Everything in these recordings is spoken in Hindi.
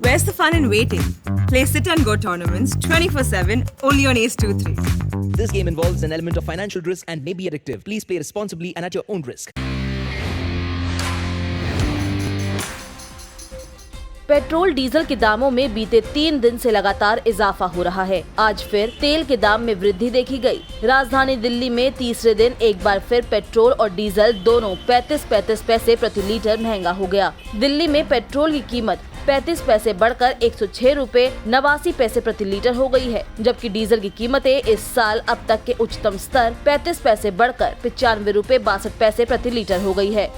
Where's the fun in waiting? Play Sit and Go tournaments 24/7 only on Ace 2-3. This game involves an element of financial risk and may be addictive. Please play responsibly and at your own risk. Petrol diesel के दामों में बीते 3 दिन से लगातार इजाफा हो रहा है। आज फिर तेल के दाम में वृद्धि देखी गई। राजधानी दिल्ली में तीसरे दिन एक बार फिर पेट्रोल और डीजल दोनों 35 पैसे प्रति लीटर महंगा हो गया। दिल्ली में पेट्रोल की कीमत 35 पैसे बढ़कर 106 रुपए 89 पैसे प्रति लीटर हो गई है, जबकि डीजल की कीमतें इस साल अब तक के उच्चतम स्तर 35 पैसे बढ़कर 95 रुपए 62 पैसे प्रति लीटर हो गई है।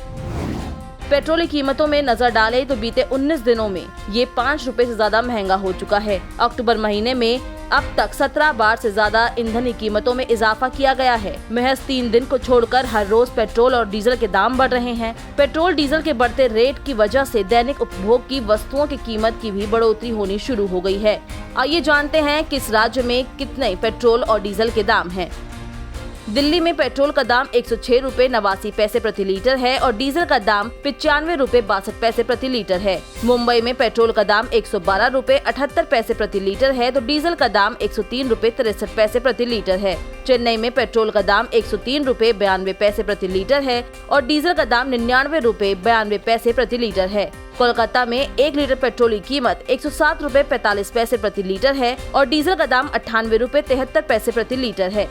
पेट्रोल की कीमतों में नजर डाले तो बीते 19 दिनों में ये 5 रुपए से ज्यादा महंगा हो चुका है। अक्टूबर महीने में अब तक 17 बार से ज्यादा ईंधन की कीमतों में इजाफा किया गया है। महज 3 दिन को छोड़कर हर रोज पेट्रोल और डीजल के दाम बढ़ रहे हैं। पेट्रोल डीजल के बढ़ते रेट की वजह से दैनिक उपभोग की वस्तुओं की कीमत की भी बढ़ोतरी होनी शुरू हो गई है। आइए जानते हैं किस राज्य में कितने पेट्रोल और डीजल के दाम हैं। दिल्ली में पेट्रोल का दाम 106 रुपए 89 पैसे प्रति लीटर है और डीजल का दाम 95 रुपए 62 पैसे प्रति लीटर है। मुंबई में पेट्रोल का दाम 112 रुपए 78 पैसे प्रति लीटर है तो डीजल का दाम 103 रुपए 63 पैसे प्रति लीटर है। चेन्नई में पेट्रोल का दाम 103 रुपए 92 पैसे प्रति लीटर है और डीजल का दाम 99 रुपए 92 पैसे प्रति लीटर है। कोलकाता में 1 लीटर पेट्रोल की कीमत 107 रुपए 45 पैसे प्रति लीटर है और डीजल का दाम 98 रुपए 73 पैसे प्रति लीटर है।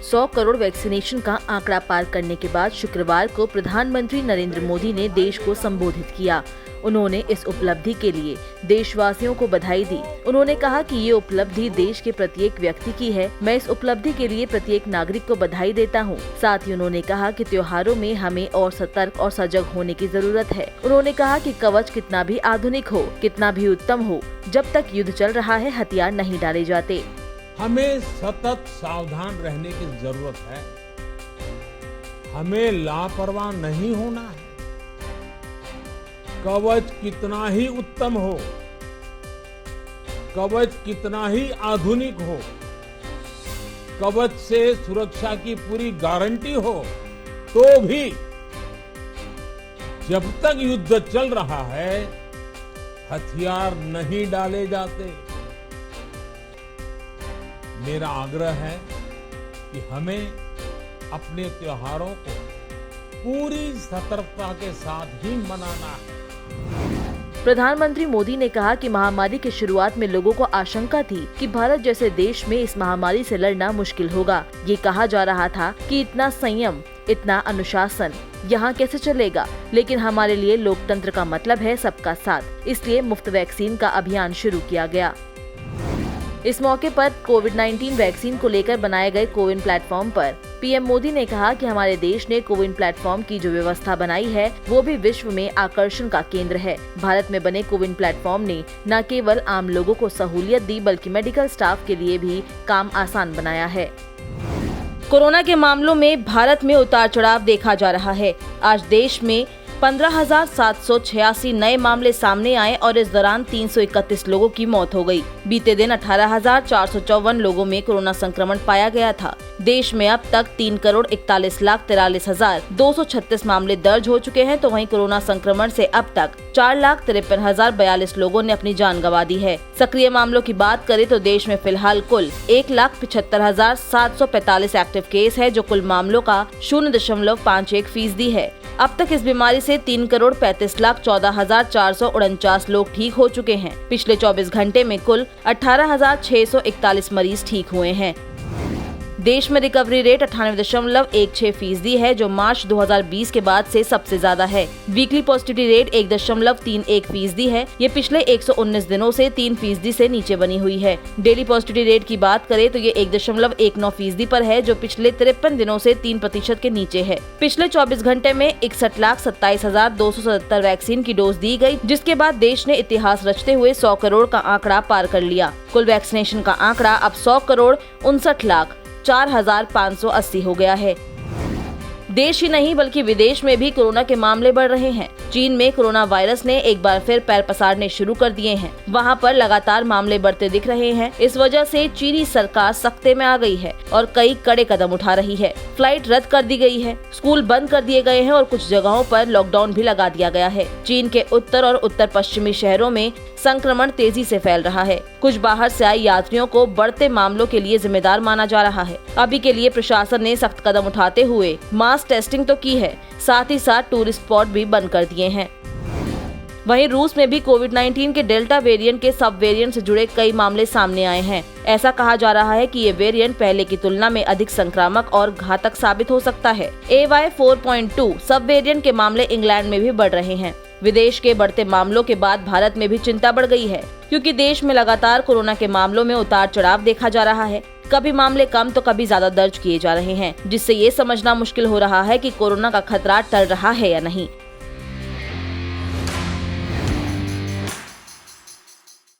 100 करोड़ वैक्सीनेशन का आंकड़ा पार करने के बाद शुक्रवार को प्रधानमंत्री नरेंद्र मोदी ने देश को संबोधित किया। उन्होंने इस उपलब्धि के लिए देशवासियों को बधाई दी। उन्होंने कहा कि ये उपलब्धि देश के प्रत्येक व्यक्ति की है। मैं इस उपलब्धि के लिए प्रत्येक नागरिक को बधाई देता हूँ। साथ ही उन्होंने कहा कि त्योहारों में हमें और सतर्क और सजग होने की जरूरत है। उन्होंने कहा कि कवच कितना भी आधुनिक हो, कितना भी उत्तम हो, जब तक युद्ध चल रहा है हथियार नहीं डाले जाते। हमें सतत सावधान रहने की जरूरत है। हमें लापरवाह नहीं होना है। कवच कितना ही उत्तम हो, कवच कितना ही आधुनिक हो, कवच से सुरक्षा की पूरी गारंटी हो, तो भी जब तक युद्ध चल रहा है हथियार नहीं डाले जाते। मेरा आग्रह है कि हमें अपने त्योहारों को पूरी सतर्कता के साथ ही मनाना है। प्रधानमंत्री मोदी ने कहा कि महामारी की शुरुआत में लोगों को आशंका थी कि भारत जैसे देश में इस महामारी से लड़ना मुश्किल होगा। ये कहा जा रहा था कि इतना संयम, इतना अनुशासन यहाँ कैसे चलेगा, लेकिन हमारे लिए लोकतंत्र का मतलब है सबका साथ। इसलिए मुफ्त वैक्सीन का अभियान शुरू किया गया। इस मौके पर कोविड-19 वैक्सीन को लेकर बनाए गए कोविन प्लेटफॉर्म पर पीएम मोदी ने कहा कि हमारे देश ने कोविन प्लेटफॉर्म की जो व्यवस्था बनाई है वो भी विश्व में आकर्षण का केंद्र है। भारत में बने कोविन प्लेटफॉर्म ने न केवल आम लोगों को सहूलियत दी बल्कि मेडिकल स्टाफ के लिए भी काम आसान बनाया है। कोरोना के मामलों में भारत में उतार चढ़ाव देखा जा रहा है। आज देश में 15,786 नए मामले सामने आए और इस दौरान 331 लोगों की मौत हो गई। बीते दिन 18,454 लोगों में कोरोना संक्रमण पाया गया था। देश में अब तक 3,41,43,236 मामले दर्ज हो चुके हैं, तो वहीं कोरोना संक्रमण से अब तक 4,53,042 लोगों ने अपनी जान गंवा दी है। सक्रिय मामलों की बात करें तो देश में फिलहाल कुल 1,75,745 एक्टिव केस है, जो कुल मामलों का 0.51% है। अब तक इस बीमारी से 3,35,14,449 लोग ठीक हो चुके हैं। पिछले 24 घंटे में कुल 18,641 मरीज ठीक हुए हैं। देश में रिकवरी रेट 98.16% है, जो मार्च 2020 के बाद से सबसे ज्यादा है। वीकली पॉजिटिविटी रेट 1.31% है। ये पिछले 119 दिनों से 3% से नीचे बनी हुई है। डेली पॉजिटिविटी रेट की बात करें तो ये 1.19% पर है, जो पिछले 53 दिनों से 3% के नीचे है। पिछले 24 घंटे में 61,27,277 वैक्सीन की डोज दी गई, जिसके बाद देश ने इतिहास रचते हुए 100 करोड़ का आंकड़ा पार कर लिया। कुल वैक्सीनेशन का आंकड़ा अब 100,59,04,580 हो गया है। देश ही नहीं बल्कि विदेश में भी कोरोना के मामले बढ़ रहे हैं। चीन में कोरोना वायरस ने एक बार फिर पैर पसारने शुरू कर दिए हैं। वहां पर लगातार मामले बढ़ते दिख रहे हैं। इस वजह से चीनी सरकार सख्ते में आ गई है और कई कड़े कदम उठा रही है। फ्लाइट रद्द कर दी गई है, स्कूल बंद कर दिए गए हैं और कुछ जगहों पर लॉकडाउन भी लगा दिया गया है। चीन के उत्तर और उत्तर पश्चिमी शहरों में संक्रमण तेजी से फैल रहा है। कुछ बाहर से आए यात्रियों को बढ़ते मामलों के लिए जिम्मेदार माना जा रहा है। अभी के लिए प्रशासन ने सख्त कदम उठाते हुए मास टेस्टिंग तो की है, साथ ही साथ टूरिस्ट स्पॉट भी बंद कर दिए हैं। वहीं रूस में भी कोविड-19 के डेल्टा वेरिएंट के सब वेरिएंट से जुड़े कई मामले सामने आए हैं। ऐसा कहा जा रहा है कि ये वेरिएंट पहले की तुलना में अधिक संक्रामक और घातक साबित हो सकता है। AY4.2 सब वेरिएंट के मामले इंग्लैंड में भी बढ़ रहे हैं। विदेश के बढ़ते मामलों के बाद भारत में भी चिंता बढ़ गई है, क्योंकि देश में लगातार कोरोना के मामलों में उतार चढ़ाव देखा जा रहा है। कभी मामले कम तो कभी ज्यादा दर्ज किए जा रहे हैं, जिससे ये समझना मुश्किल हो रहा है कि कोरोना का खतरा टल रहा है या नहीं।